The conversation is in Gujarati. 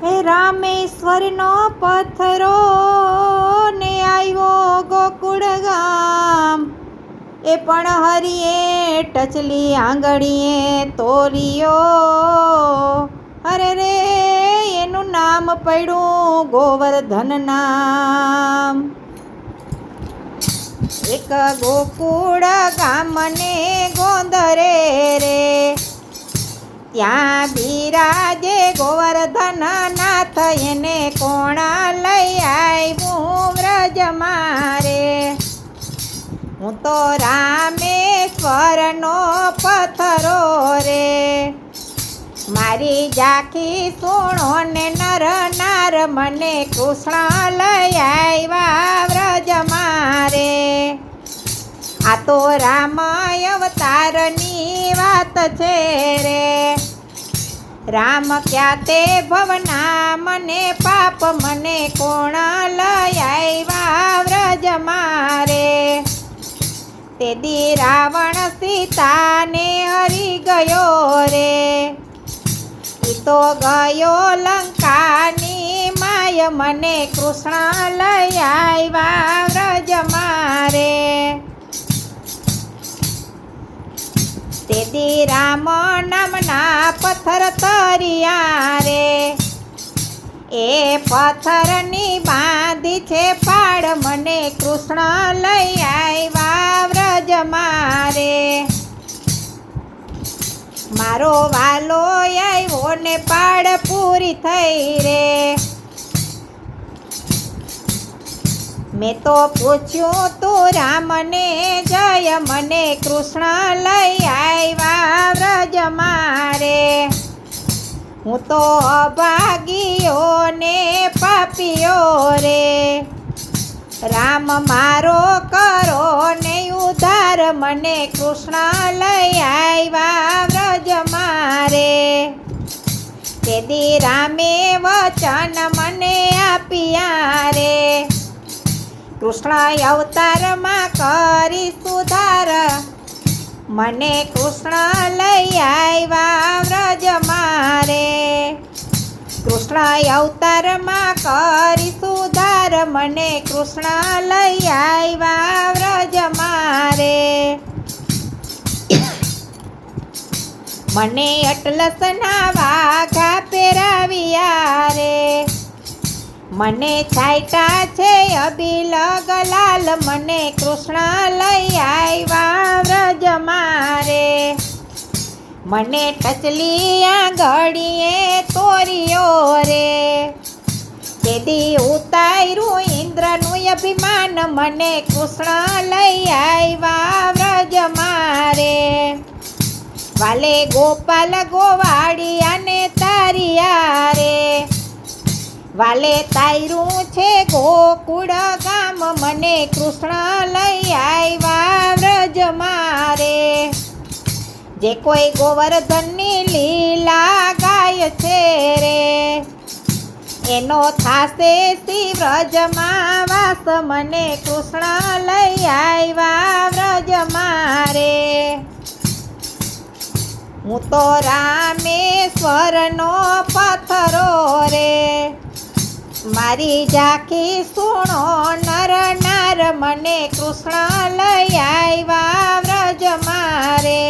હે રામેશ્વરનો પથ્થરો ને આવ્યો ગોકુળ ગામ, એ પણ હરિએ ટચલી આંગળીએ તોર્યો. અરે રે એનું નામ પડ્યું ગોવર્ધન નામ. એક ગોકુળ ગામને ગોંદરે રે, ત્યાં બિરાજે ગોવર્ધન નાથ, એને કોણા લઈ આવ્યું વ્રજમાં રે. હું તો રામેશ્વરનો પથ્થરો રે, મારી ઝાંખી સુણો ને નર નાર, મને કૃષ્ણ લઈ આવ્યા વ્રજમાં રે. આ તો રામ અવતારની વાત છે રે. રામ ક્યાં તે ભવના મને પાપ, મને કોણ લઈ આવ્યા વ્રજમાં રે. તે દી રાવણ સીતાને હરી ગયો રે, ઈ તો ગયો લંકાની માય, મને કૃષ્ણ લઈ આવ્યા વ્રજમાં રે. તે દી રામ નામના પથ્થર તર્યા રે, એ પથ્થરની બાંધી છે પાડ, મને કૃષ્ણ લઈ આવ્યા વ્રજમાં રે. મારો વાલો આવ્યો ને પાડ પૂરી થઈ રે. મેં તો પૂછ્યું તું રામને જય, મને કૃષ્ણ લઈ આવ્યા વ્રજમાં રે. હું તો અભાગીઓ ને પાપીઓ રે, રામ મારો કરો ને ઉદ્ધાર, મને કૃષ્ણ લઈ આવ્યા વ્રજમાં રે. તે દી રામે વચન મને આપ્યા રે, કૃષ્ણ અવતારમાં કરી સુધાર, મને કૃષ્ણ લઈ આવ્યા વ્રજમાં રે. કૃષ્ણ અવતારમાં કરી સુધાર, મને કૃષ્ણ લઈ આવ્યા વ્રજમાં રે. મને અટલસના વાઘા પહેરાવ્યા રે, મને છાંટા છે અબીલ ગલાલ, મને કૃષ્ણ લઈ આવ્યા વ્રજમાં રે. મને ટચલી આંગળીએ તોર્યો રે, તે દી ઉતાર્યું ઇન્દ્રનું અભિમાન, મને કૃષ્ણ લઈ આવ્યા વ્રજમાં રે. વાલે ગોપાલ ગોવાળિયાને તાર્યા રે, વાલે તાર્યું છે ગોકુળ ગામ, મને કૃષ્ણ લઈ આવ્યા વ્રજમાં રે. જે કોઈ ગોવર્ધનની લીલા ગાય છે રે, એનો થાશે શ્રી વ્રજમાં વાસ, મને કૃષ્ણ લઈ આવ્યા વ્રજમાં રે. હું તો રામેશ્વરનો પથ્થરો રે, મારી ઝાંખી સુણો નર નાર, મને કૃષ્ણ લઈ આવ્યા વ્રજમાં રે.